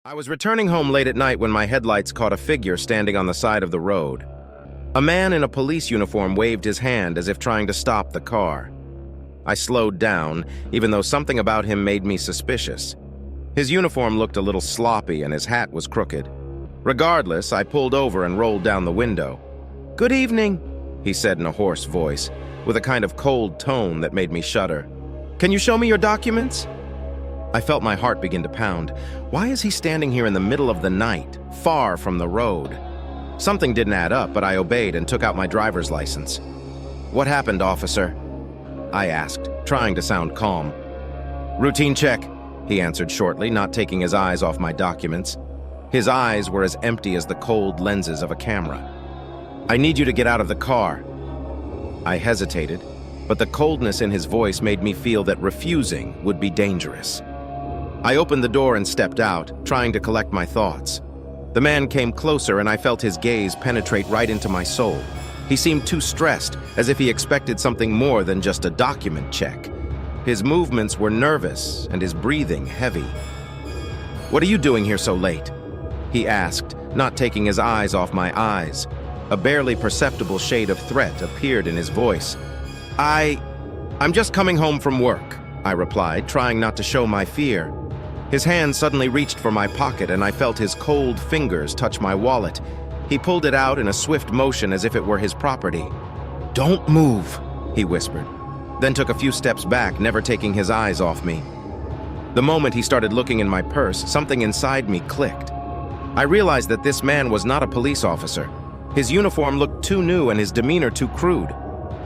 I was returning home late at night when my headlights caught a figure standing on the side of the road. A man in a police uniform waved his hand as if trying to stop the car. I slowed down, even though something about him made me suspicious. His uniform looked a little sloppy and his hat was crooked. Regardless, I pulled over and rolled down the window. "Good evening," he said in a hoarse voice, with a kind of cold tone that made me shudder. "Can you show me your documents?" I felt my heart begin to pound. Why is he standing here in the middle of the night, far from the road? Something didn't add up, but I obeyed and took out my driver's license. "What happened, officer?" I asked, trying to sound calm. "Routine check," he answered shortly, not taking his eyes off my documents. His eyes were as empty as the cold lenses of a camera. "I need you to get out of the car." I hesitated, but the coldness in his voice made me feel that refusing would be dangerous. I opened the door and stepped out, trying to collect my thoughts. The man came closer and I felt his gaze penetrate right into my soul. He seemed too stressed, as if he expected something more than just a document check. His movements were nervous and his breathing heavy. "What are you doing here so late?" he asked, not taking his eyes off my eyes. A barely perceptible shade of threat appeared in his voice. I'm just coming home from work," I replied, trying not to show my fear. His hand suddenly reached for my pocket and I felt his cold fingers touch my wallet. He pulled it out in a swift motion as if it were his property. "Don't move," he whispered, then took a few steps back, never taking his eyes off me. The moment he started looking in my purse, something inside me clicked. I realized that this man was not a police officer. His uniform looked too new and his demeanor too crude.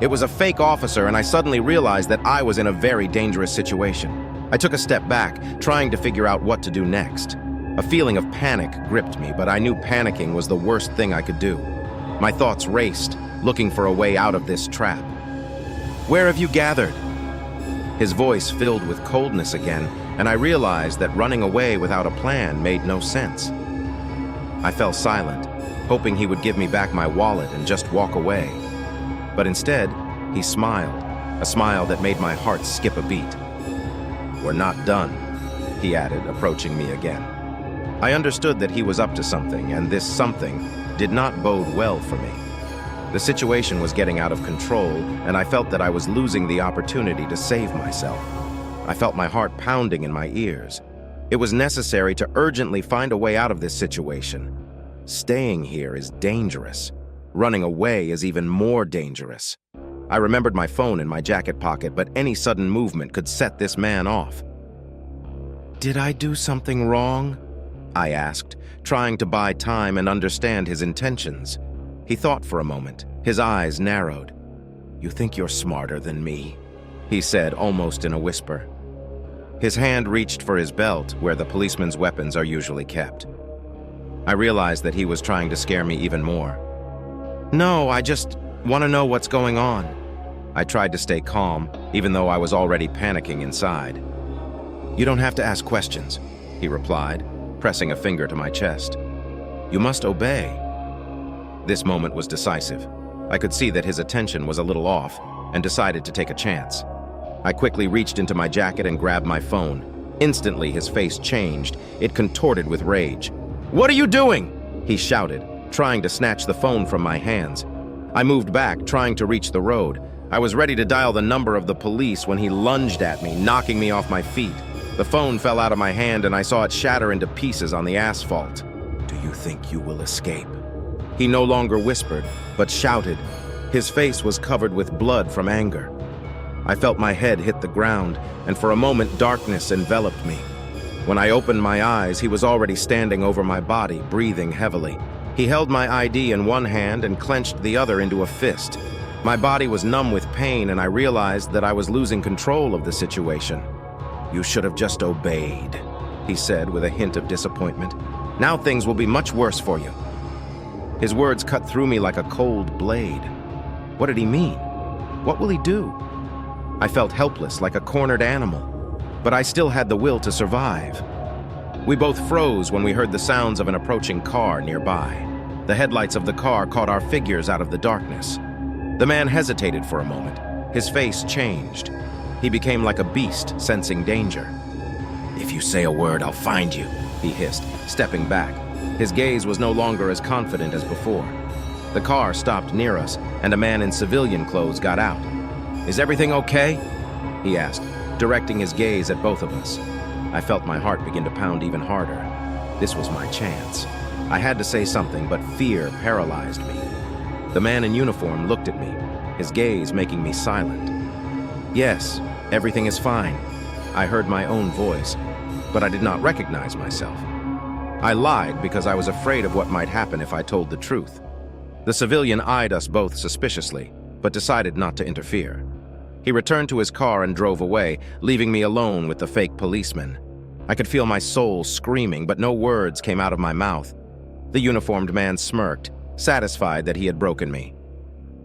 It was a fake officer, and I suddenly realized that I was in a very dangerous situation. I took a step back, trying to figure out what to do next. A feeling of panic gripped me, but I knew panicking was the worst thing I could do. My thoughts raced, looking for a way out of this trap. "Where have you gathered?" His voice filled with coldness again, and I realized that running away without a plan made no sense. I fell silent, hoping he would give me back my wallet and just walk away. But instead, he smiled, a smile that made my heart skip a beat. "We're not done," he added, approaching me again. I understood that he was up to something, and this something did not bode well for me. The situation was getting out of control, and I felt that I was losing the opportunity to save myself. I felt my heart pounding in my ears. It was necessary to urgently find a way out of this situation. Staying here is dangerous. Running away is even more dangerous. I remembered my phone in my jacket pocket, but any sudden movement could set this man off. "Did I do something wrong?" I asked, trying to buy time and understand his intentions. He thought for a moment. His eyes narrowed. "You think you're smarter than me?" he said, almost in a whisper. His hand reached for his belt, where the policeman's weapons are usually kept. I realized that he was trying to scare me even more. "No, I just want to know what's going on." I tried to stay calm, even though I was already panicking inside. "You don't have to ask questions," he replied, pressing a finger to my chest. "You must obey." This moment was decisive. I could see that his attention was a little off, and decided to take a chance. I quickly reached into my jacket and grabbed my phone. Instantly, his face changed. It contorted with rage. "What are you doing?" he shouted, trying to snatch the phone from my hands. I moved back, trying to reach the road. I was ready to dial the number of the police when he lunged at me, knocking me off my feet. The phone fell out of my hand and I saw it shatter into pieces on the asphalt. "Do you think you will escape?" He no longer whispered, but shouted. His face was covered with blood from anger. I felt my head hit the ground, and for a moment darkness enveloped me. When I opened my eyes, he was already standing over my body, breathing heavily. He held my ID in one hand and clenched the other into a fist. My body was numb with pain, and I realized that I was losing control of the situation. "You should have just obeyed," he said with a hint of disappointment. "Now things will be much worse for you." His words cut through me like a cold blade. What did he mean? What will he do? I felt helpless, like a cornered animal, but I still had the will to survive. We both froze when we heard the sounds of an approaching car nearby. The headlights of the car caught our figures out of the darkness. The man hesitated for a moment. His face changed. He became like a beast, sensing danger. "If you say a word, I'll find you," he hissed, stepping back. His gaze was no longer as confident as before. The car stopped near us, and a man in civilian clothes got out. "Is everything okay?" he asked, directing his gaze at both of us. I felt my heart begin to pound even harder. This was my chance. I had to say something, but fear paralyzed me. The man in uniform looked at me, his gaze making me silent. "Yes, everything is fine." I heard my own voice, but I did not recognize myself. I lied because I was afraid of what might happen if I told the truth. The civilian eyed us both suspiciously, but decided not to interfere. He returned to his car and drove away, leaving me alone with the fake policeman. I could feel my soul screaming, but no words came out of my mouth. The uniformed man smirked, satisfied that he had broken me.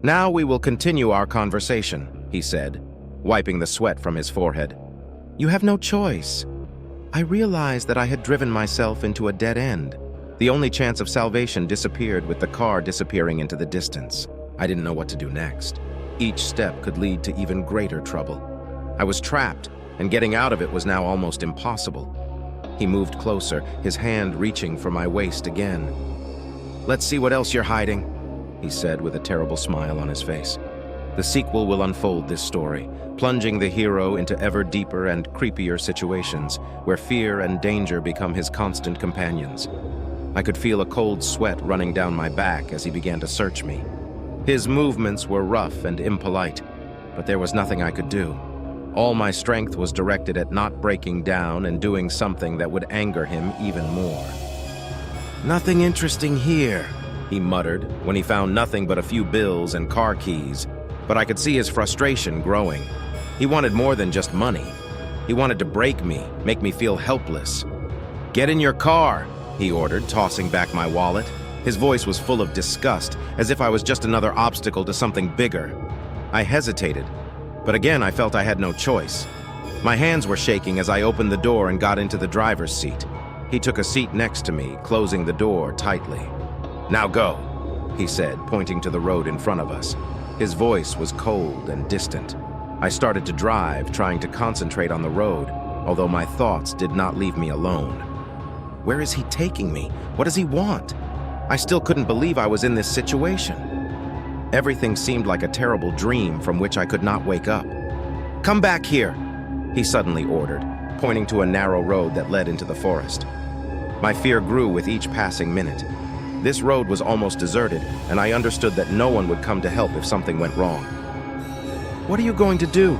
"Now we will continue our conversation," he said, wiping the sweat from his forehead. "You have no choice." I realized that I had driven myself into a dead end. The only chance of salvation disappeared with the car disappearing into the distance. I didn't know what to do next. Each step could lead to even greater trouble. I was trapped, and getting out of it was now almost impossible. He moved closer, his hand reaching for my waist again. "Let's see what else you're hiding," he said with a terrible smile on his face. The sequel will unfold this story, plunging the hero into ever deeper and creepier situations, where fear and danger become his constant companions. I could feel a cold sweat running down my back as he began to search me. His movements were rough and impolite, but there was nothing I could do. All my strength was directed at not breaking down and doing something that would anger him even more. "Nothing interesting here," he muttered when he found nothing but a few bills and car keys, but I could see his frustration growing. He wanted more than just money. He wanted to break me, make me feel helpless. "Get in your car," he ordered, tossing back my wallet. His voice was full of disgust, as if I was just another obstacle to something bigger. I hesitated, but again I felt I had no choice. My hands were shaking as I opened the door and got into the driver's seat. He took a seat next to me, closing the door tightly. "Now go," he said, pointing to the road in front of us. His voice was cold and distant. I started to drive, trying to concentrate on the road, although my thoughts did not leave me alone. Where is he taking me? What does he want? I still couldn't believe I was in this situation. Everything seemed like a terrible dream from which I could not wake up. "Come back here," he suddenly ordered, pointing to a narrow road that led into the forest. My fear grew with each passing minute. This road was almost deserted, and I understood that no one would come to help if something went wrong. "What are you going to do?"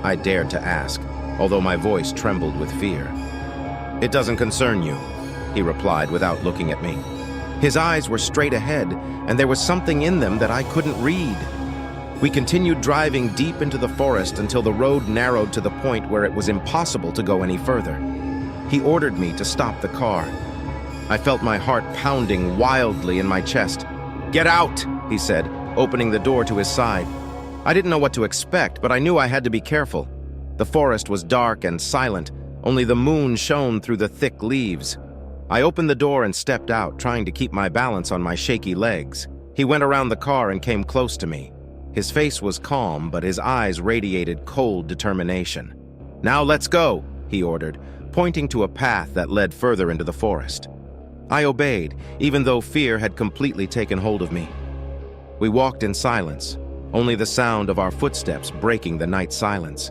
I dared to ask, although my voice trembled with fear. "It doesn't concern you," he replied without looking at me. His eyes were straight ahead, and there was something in them that I couldn't read. We continued driving deep into the forest until the road narrowed to the point where it was impossible to go any further. He ordered me to stop the car. I felt my heart pounding wildly in my chest. "Get out," he said, opening the door to his side. I didn't know what to expect, but I knew I had to be careful. The forest was dark and silent, only the moon shone through the thick leaves. I opened the door and stepped out, trying to keep my balance on my shaky legs. He went around the car and came close to me. His face was calm, but his eyes radiated cold determination. "Now let's go," he ordered, pointing to a path that led further into the forest. I obeyed, even though fear had completely taken hold of me. We walked in silence, only the sound of our footsteps breaking the night silence.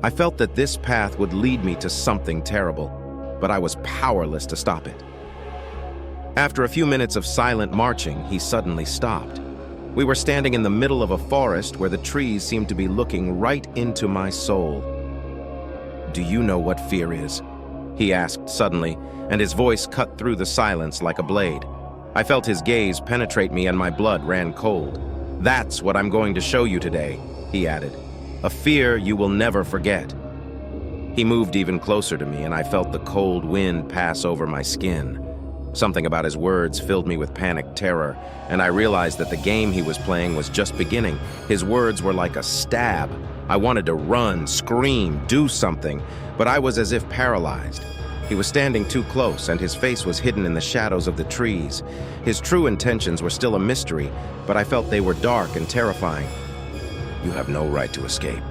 I felt that this path would lead me to something terrible, but I was powerless to stop it. After a few minutes of silent marching, he suddenly stopped. We were standing in the middle of a forest where the trees seemed to be looking right into my soul. "Do you know what fear is?" he asked suddenly, and his voice cut through the silence like a blade. I felt his gaze penetrate me and my blood ran cold. "That's what I'm going to show you today," he added. "A fear you will never forget." He moved even closer to me, and I felt the cold wind pass over my skin. Something about his words filled me with panicked terror, and I realized that the game he was playing was just beginning. His words were like a stab. I wanted to run, scream, do something, but I was as if paralyzed. He was standing too close, and his face was hidden in the shadows of the trees. His true intentions were still a mystery, but I felt they were dark and terrifying. "You have no right to escape,"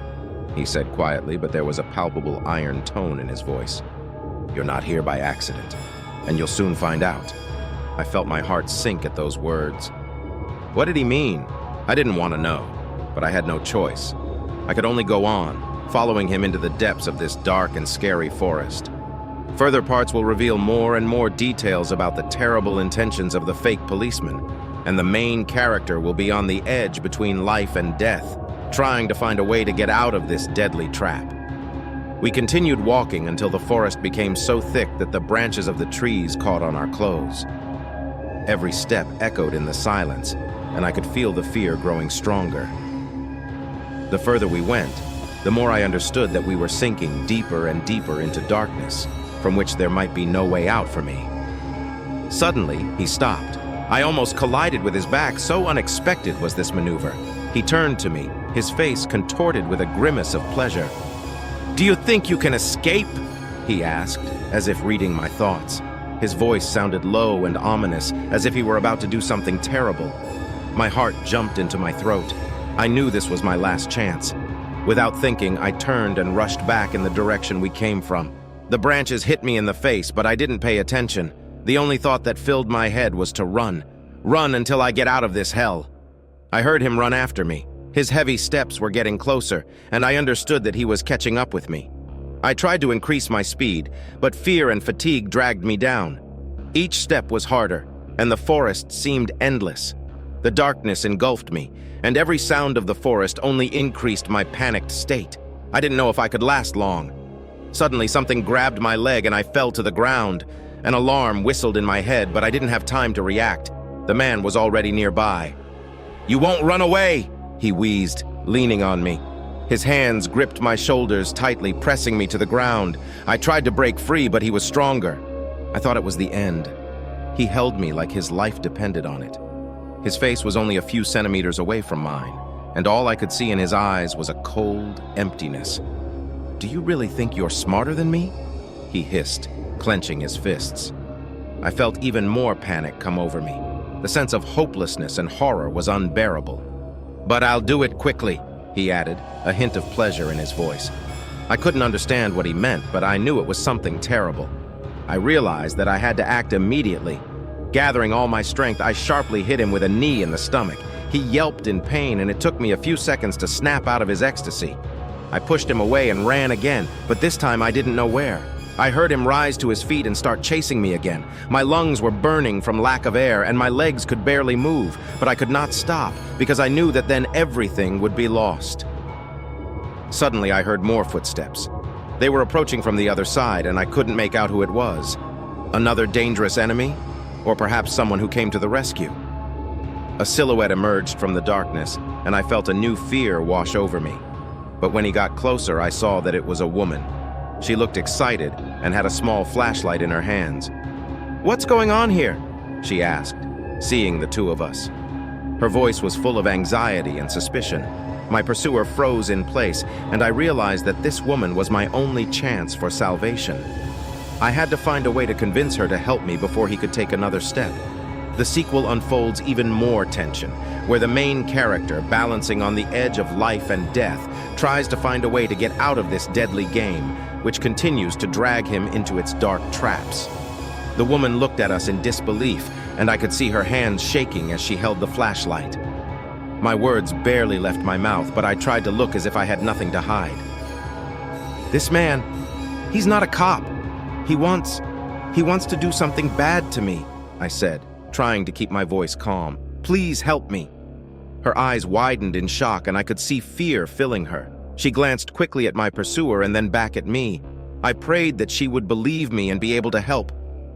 he said quietly, but there was a palpable iron tone in his voice. "You're not here by accident. and you'll soon find out." I felt my heart sink at those words. What did he mean? I didn't want to know, but I had no choice. I could only go on, following him into the depths of this dark and scary forest. Further parts will reveal more and more details about the terrible intentions of the fake policeman, and the main character will be on the edge between life and death, trying to find a way to get out of this deadly trap. We continued walking until the forest became so thick that the branches of the trees caught on our clothes. Every step echoed in the silence, and I could feel the fear growing stronger. The further we went, the more I understood that we were sinking deeper and deeper into darkness, from which there might be no way out for me. Suddenly, he stopped. I almost collided with his back, so unexpected was this maneuver. He turned to me, his face contorted with a grimace of pleasure. "Do you think you can escape?" he asked, as if reading my thoughts. His voice sounded low and ominous, as if he were about to do something terrible. My heart jumped into my throat. I knew this was my last chance. Without thinking, I turned and rushed back in the direction we came from. The branches hit me in the face, but I didn't pay attention. The only thought that filled my head was to run. Run until I get out of this hell. I heard him run after me. His heavy steps were getting closer, and I understood that he was catching up with me. I tried to increase my speed, but fear and fatigue dragged me down. Each step was harder, and the forest seemed endless. The darkness engulfed me, and every sound of the forest only increased my panicked state. I didn't know if I could last long. Suddenly, something grabbed my leg and I fell to the ground. An alarm whistled in my head, but I didn't have time to react. The man was already nearby. "You won't run away," he wheezed, leaning on me. His hands gripped my shoulders tightly, pressing me to the ground. I tried to break free, but he was stronger. I thought it was the end. He held me like his life depended on it. His face was only a few centimeters away from mine, and all I could see in his eyes was a cold emptiness. "Do you really think you're smarter than me?" he hissed, clenching his fists. I felt even more panic come over me. The sense of hopelessness and horror was unbearable. "But I'll do it quickly," he added, a hint of pleasure in his voice. I couldn't understand what he meant, but I knew it was something terrible. I realized that I had to act immediately. Gathering all my strength, I sharply hit him with a knee in the stomach. He yelped in pain, and it took me a few seconds to snap out of his ecstasy. I pushed him away and ran again, but this time I didn't know where. I heard him rise to his feet and start chasing me again. My lungs were burning from lack of air, and my legs could barely move, but I could not stop, because I knew that then everything would be lost. Suddenly, I heard more footsteps. They were approaching from the other side, and I couldn't make out who it was. Another dangerous enemy? Or perhaps someone who came to the rescue? A silhouette emerged from the darkness, and I felt a new fear wash over me. But when he got closer, I saw that it was a woman. She looked excited and had a small flashlight in her hands. "What's going on here?" she asked, seeing the two of us. Her voice was full of anxiety and suspicion. My pursuer froze in place, and I realized that this woman was my only chance for salvation. I had to find a way to convince her to help me before he could take another step. The sequel unfolds even more tension, where the main character, balancing on the edge of life and death, tries to find a way to get out of this deadly game, which continues to drag him into its dark traps. The woman looked at us in disbelief, and I could see her hands shaking as she held the flashlight. My words barely left my mouth, but I tried to look as if I had nothing to hide. "This man, he's not a cop. He wants to do something bad to me," I said, trying to keep my voice calm. "Please help me." Her eyes widened in shock, and I could see fear filling her. She glanced quickly at my pursuer and then back at me. I prayed that she would believe me and be able to help.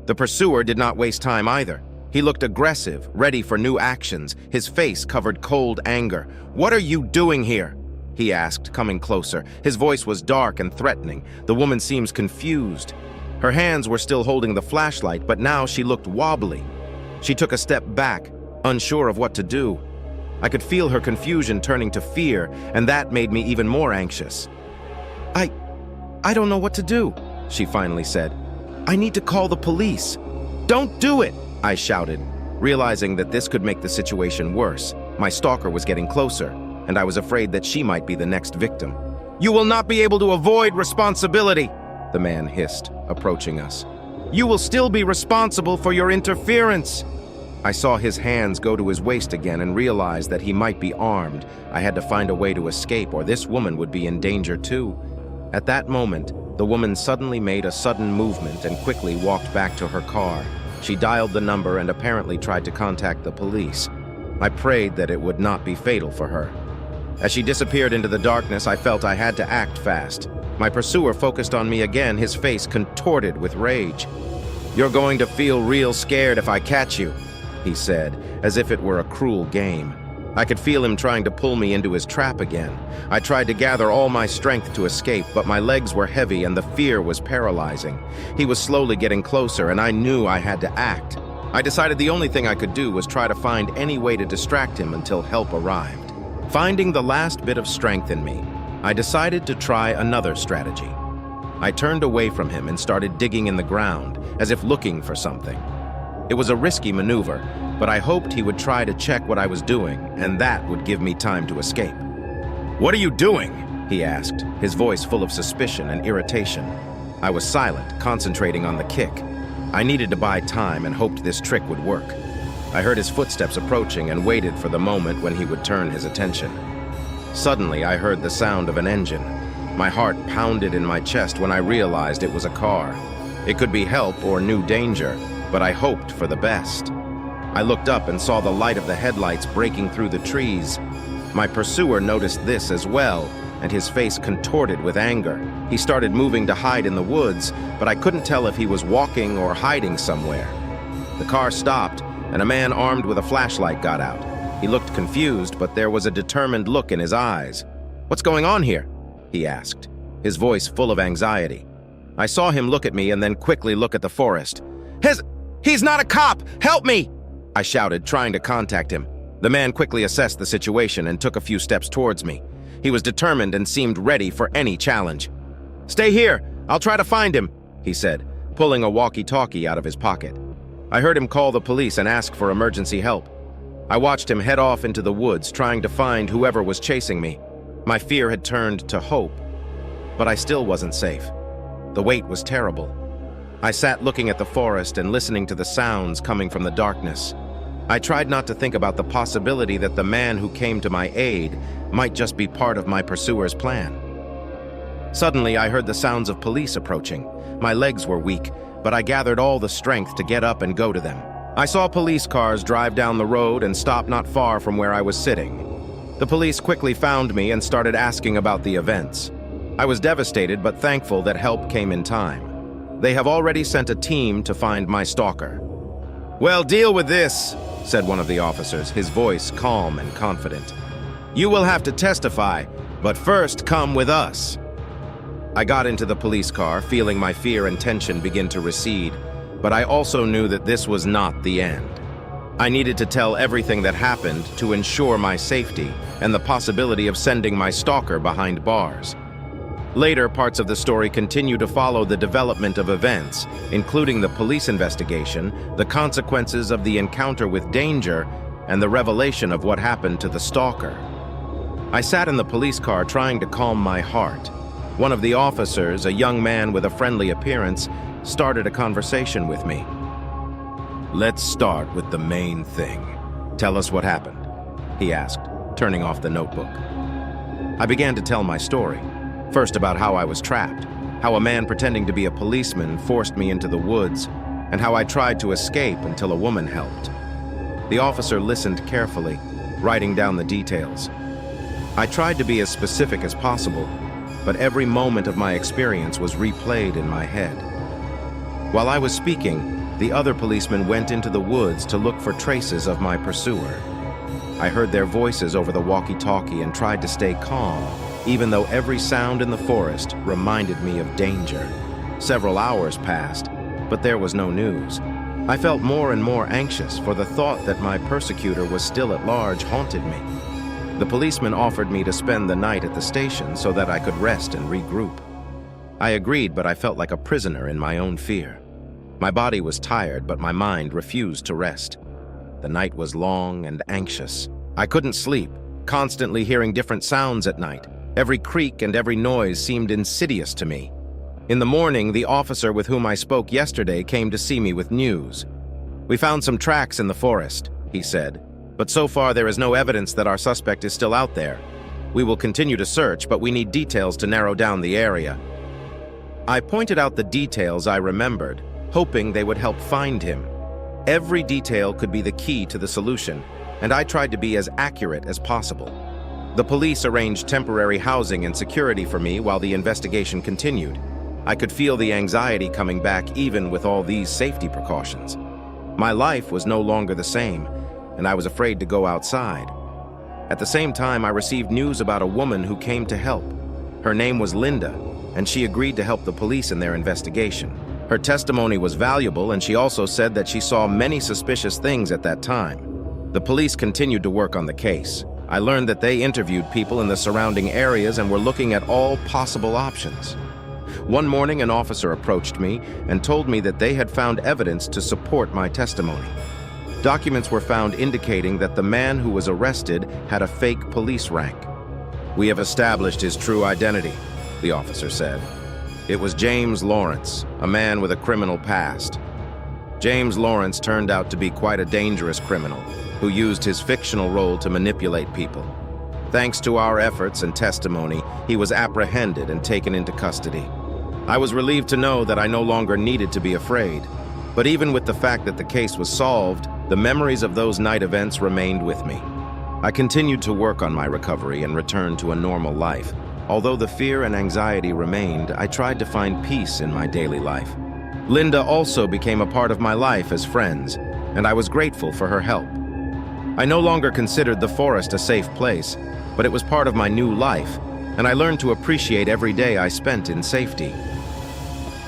The pursuer did not waste time either. He looked aggressive, ready for new actions, his face covered cold anger. "What are you doing here?" he asked, coming closer. His voice was dark and threatening. The woman seemed confused. Her hands were still holding the flashlight, but now she looked wobbly. She took a step back, unsure of what to do. I could feel her confusion turning to fear, and that made me even more anxious. I don't know what to do," she finally said. "I need to call the police." "Don't do it," I shouted, realizing that this could make the situation worse. My stalker was getting closer, and I was afraid that she might be the next victim. "You will not be able to avoid responsibility," the man hissed, approaching us. You will still be responsible for your interference." I saw his hands go to his waist again and realized that he might be armed. I had to find a way to escape, or this woman would be in danger too. At that moment, the woman suddenly made a sudden movement and quickly walked back to her car. She dialed the number and apparently tried to contact the police. I prayed that it would not be fatal for her. As she disappeared into the darkness, I felt I had to act fast. My pursuer focused on me again, his face contorted with rage. "You're going to feel real scared if I catch you," he said, as if it were a cruel game. I could feel him trying to pull me into his trap again. I tried to gather all my strength to escape, but my legs were heavy and the fear was paralyzing. He was slowly getting closer, and I knew I had to act. I decided the only thing I could do was try to find any way to distract him until help arrived. Finding the last bit of strength in me, I decided to try another strategy. I turned away from him and started digging in the ground, as if looking for something. It was a risky maneuver, but I hoped he would try to check what I was doing, and that would give me time to escape. "What are you doing?" he asked, his voice full of suspicion and irritation. I was silent, concentrating on the kick. I needed to buy time and hoped this trick would work. I heard his footsteps approaching and waited for the moment when he would turn his attention. Suddenly, I heard the sound of an engine. My heart pounded in my chest when I realized it was a car. It could be help or new danger, but I hoped for the best. I looked up and saw the light of the headlights breaking through the trees. My pursuer noticed this as well, and his face contorted with anger. He started moving to hide in the woods, but I couldn't tell if he was walking or hiding somewhere. The car stopped, and a man armed with a flashlight got out. He looked confused, but there was a determined look in his eyes. "What's going on here?" he asked, his voice full of anxiety. I saw him look at me and then quickly look at the forest. He's not a cop! Help me!" I shouted, trying to contact him. The man quickly assessed the situation and took a few steps towards me. He was determined and seemed ready for any challenge. "Stay here! I'll try to find him," he said, pulling a walkie-talkie out of his pocket. I heard him call the police and ask for emergency help. I watched him head off into the woods, trying to find whoever was chasing me. My fear had turned to hope, but I still wasn't safe. The wait was terrible. I sat looking at the forest and listening to the sounds coming from the darkness. I tried not to think about the possibility that the man who came to my aid might just be part of my pursuer's plan. Suddenly, I heard the sounds of police approaching. My legs were weak, but I gathered all the strength to get up and go to them. I saw police cars drive down the road and stop not far from where I was sitting. The police quickly found me and started asking about the events. I was devastated but thankful that help came in time. They have already sent a team to find my stalker. "Well, deal with this," said one of the officers, his voice calm and confident. "You will have to testify, but first come with us." I got into the police car, feeling my fear and tension begin to recede, but I also knew that this was not the end. I needed to tell everything that happened to ensure my safety and the possibility of sending my stalker behind bars. Later, parts of the story continue to follow the development of events, including the police investigation, the consequences of the encounter with danger, and the revelation of what happened to the stalker. I sat in the police car trying to calm my heart. One of the officers, a young man with a friendly appearance, started a conversation with me. "Let's start with the main thing. Tell us what happened," he asked, turning off the notebook. I began to tell my story. First about how I was trapped, how a man pretending to be a policeman forced me into the woods, and how I tried to escape until a woman helped. The officer listened carefully, writing down the details. I tried to be as specific as possible, but every moment of my experience was replayed in my head. While I was speaking, the other policemen went into the woods to look for traces of my pursuer. I heard their voices over the walkie-talkie and tried to stay calm, even though every sound in the forest reminded me of danger. Several hours passed, but there was no news. I felt more and more anxious, for the thought that my persecutor was still at large haunted me. The policeman offered me to spend the night at the station so that I could rest and regroup. I agreed, but I felt like a prisoner in my own fear. My body was tired, but my mind refused to rest. The night was long and anxious. I couldn't sleep, constantly hearing different sounds at night. Every creak and every noise seemed insidious to me. In the morning, the officer with whom I spoke yesterday came to see me with news. "We found some tracks in the forest," he said, "but so far there is no evidence that our suspect is still out there. We will continue to search, but we need details to narrow down the area." I pointed out the details I remembered, hoping they would help find him. Every detail could be the key to the solution, and I tried to be as accurate as possible. The police arranged temporary housing and security for me while the investigation continued. I could feel the anxiety coming back even with all these safety precautions. My life was no longer the same, and I was afraid to go outside. At the same time, I received news about a woman who came to help. Her name was Linda, and she agreed to help the police in their investigation. Her testimony was valuable, and she also said that she saw many suspicious things at that time. The police continued to work on the case. I learned that they interviewed people in the surrounding areas and were looking at all possible options. One morning, an officer approached me and told me that they had found evidence to support my testimony. Documents were found indicating that the man who was arrested had a fake police rank. "We have established his true identity," the officer said. It was James Lawrence, a man with a criminal past. James Lawrence turned out to be quite a dangerous criminal who used his fictional role to manipulate people. Thanks to our efforts and testimony, he was apprehended and taken into custody. I was relieved to know that I no longer needed to be afraid. But even with the fact that the case was solved, the memories of those night events remained with me. I continued to work on my recovery and return to a normal life. Although the fear and anxiety remained, I tried to find peace in my daily life. Linda also became a part of my life as friends, and I was grateful for her help. I no longer considered the forest a safe place, but it was part of my new life, and I learned to appreciate every day I spent in safety.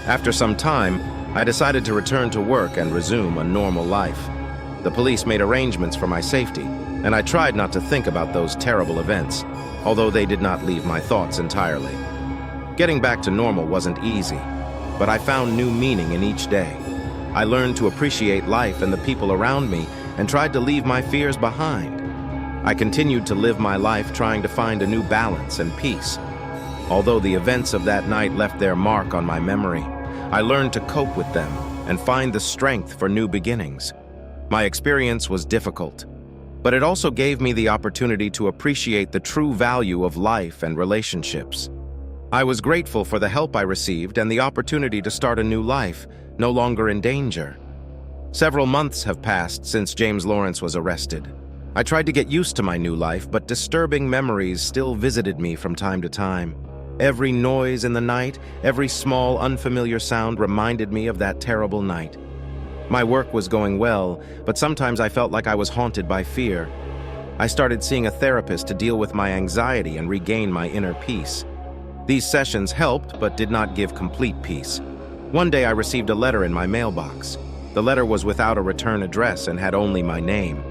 After some time, I decided to return to work and resume a normal life. The police made arrangements for my safety, and I tried not to think about those terrible events, although they did not leave my thoughts entirely. Getting back to normal wasn't easy, but I found new meaning in each day. I learned to appreciate life and the people around me and tried to leave my fears behind. I continued to live my life trying to find a new balance and peace. Although the events of that night left their mark on my memory, I learned to cope with them and find the strength for new beginnings. My experience was difficult, but it also gave me the opportunity to appreciate the true value of life and relationships. I was grateful for the help I received and the opportunity to start a new life, no longer in danger. Several months have passed since James Lawrence was arrested. I tried to get used to my new life, but disturbing memories still visited me from time to time. Every noise in the night, every small, unfamiliar sound reminded me of that terrible night. My work was going well, but sometimes I felt like I was haunted by fear. I started seeing a therapist to deal with my anxiety and regain my inner peace. These sessions helped, but did not give complete peace. One day I received a letter in my mailbox. The letter was without a return address and had only my name.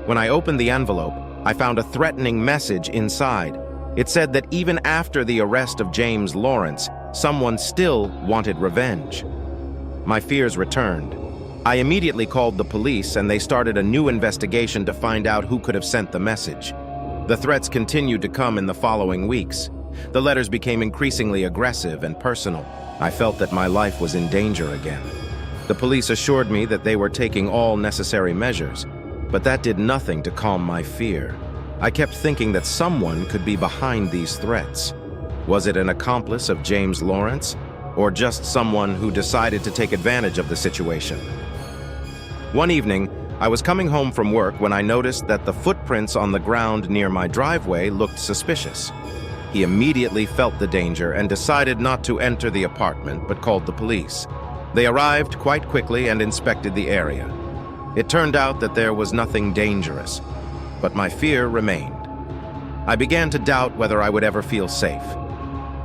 When I opened the envelope, I found a threatening message inside. It said that even after the arrest of James Lawrence, someone still wanted revenge. My fears returned. I immediately called the police, and they started a new investigation to find out who could have sent the message. The threats continued to come in the following weeks. The letters became increasingly aggressive and personal. I felt that my life was in danger again. The police assured me that they were taking all necessary measures, but that did nothing to calm my fear. I kept thinking that someone could be behind these threats. Was it an accomplice of James Lawrence, or just someone who decided to take advantage of the situation? One evening, I was coming home from work when I noticed that the footprints on the ground near my driveway looked suspicious. He immediately felt the danger and decided not to enter the apartment, but called the police. They arrived quite quickly and inspected the area. It turned out that there was nothing dangerous, but my fear remained. I began to doubt whether I would ever feel safe.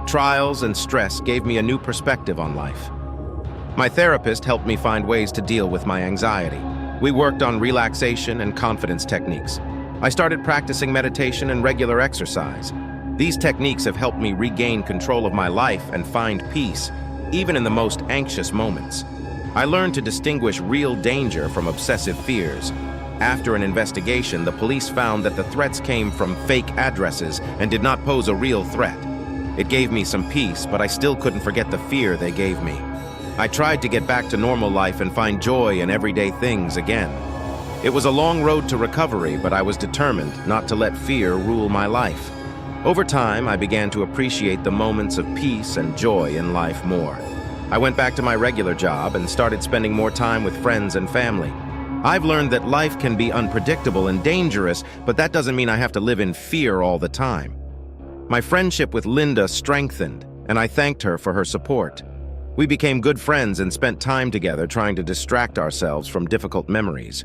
Trials and stress gave me a new perspective on life. My therapist helped me find ways to deal with my anxiety. We worked on relaxation and confidence techniques. I started practicing meditation and regular exercise. These techniques have helped me regain control of my life and find peace, even in the most anxious moments. I learned to distinguish real danger from obsessive fears. After an investigation, the police found that the threats came from fake addresses and did not pose a real threat. It gave me some peace, but I still couldn't forget the fear they gave me. I tried to get back to normal life and find joy in everyday things again. It was a long road to recovery, but I was determined not to let fear rule my life. Over time, I began to appreciate the moments of peace and joy in life more. I went back to my regular job and started spending more time with friends and family. I've learned that life can be unpredictable and dangerous, but that doesn't mean I have to live in fear all the time. My friendship with Linda strengthened, and I thanked her for her support. We became good friends and spent time together trying to distract ourselves from difficult memories.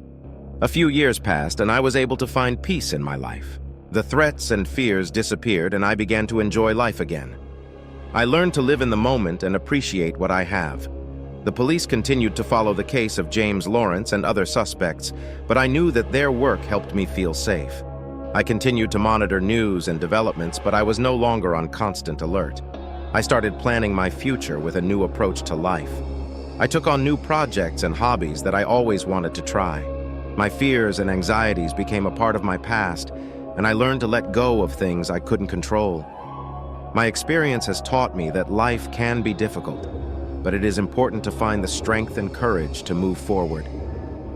A few years passed, and I was able to find peace in my life. The threats and fears disappeared, and I began to enjoy life again. I learned to live in the moment and appreciate what I have. The police continued to follow the case of James Lawrence and other suspects, but I knew that their work helped me feel safe. I continued to monitor news and developments, but I was no longer on constant alert. I started planning my future with a new approach to life. I took on new projects and hobbies that I always wanted to try. My fears and anxieties became a part of my past, and I learned to let go of things I couldn't control. My experience has taught me that life can be difficult, but it is important to find the strength and courage to move forward.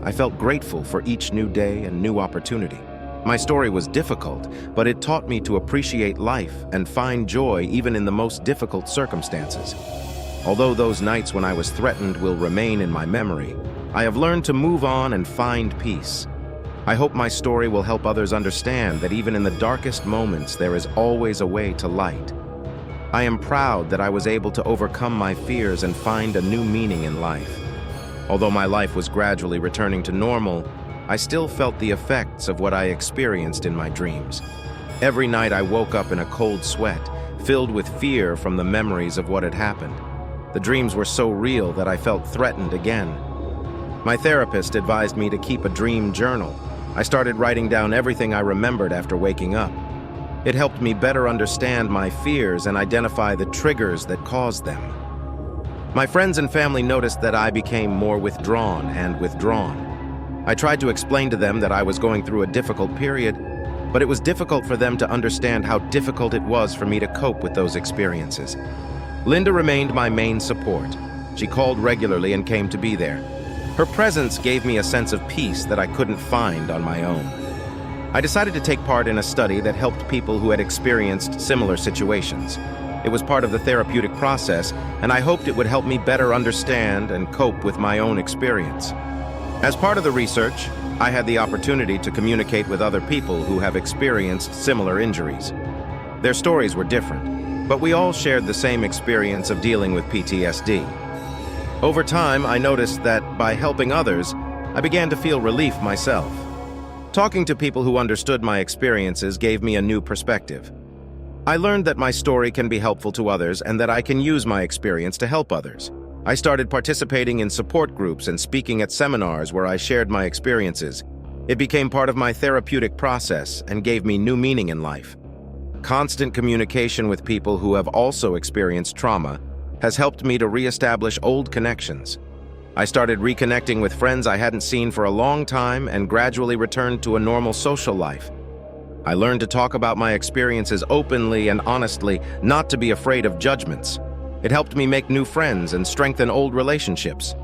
I felt grateful for each new day and new opportunity. My story was difficult, but it taught me to appreciate life and find joy even in the most difficult circumstances. Although those nights when I was threatened will remain in my memory, I have learned to move on and find peace. I hope my story will help others understand that even in the darkest moments, there is always a way to light. I am proud that I was able to overcome my fears and find a new meaning in life. Although my life was gradually returning to normal, I still felt the effects of what I experienced in my dreams. Every night I woke up in a cold sweat, filled with fear from the memories of what had happened. The dreams were so real that I felt threatened again. My therapist advised me to keep a dream journal. I started writing down everything I remembered after waking up. It helped me better understand my fears and identify the triggers that caused them. My friends and family noticed that I became more withdrawn. I tried to explain to them that I was going through a difficult period, but it was difficult for them to understand how difficult it was for me to cope with those experiences. Linda remained my main support. She called regularly and came to be there. Her presence gave me a sense of peace that I couldn't find on my own. I decided to take part in a study that helped people who had experienced similar situations. It was part of the therapeutic process, and I hoped it would help me better understand and cope with my own experience. As part of the research, I had the opportunity to communicate with other people who have experienced similar injuries. Their stories were different, but we all shared the same experience of dealing with PTSD. Over time, I noticed that by helping others, I began to feel relief myself. Talking to people who understood my experiences gave me a new perspective. I learned that my story can be helpful to others and that I can use my experience to help others. I started participating in support groups and speaking at seminars where I shared my experiences. It became part of my therapeutic process and gave me new meaning in life. Constant communication with people who have also experienced trauma has helped me to reestablish old connections. I started reconnecting with friends I hadn't seen for a long time and gradually returned to a normal social life. I learned to talk about my experiences openly and honestly, not to be afraid of judgments. It helped me make new friends and strengthen old relationships.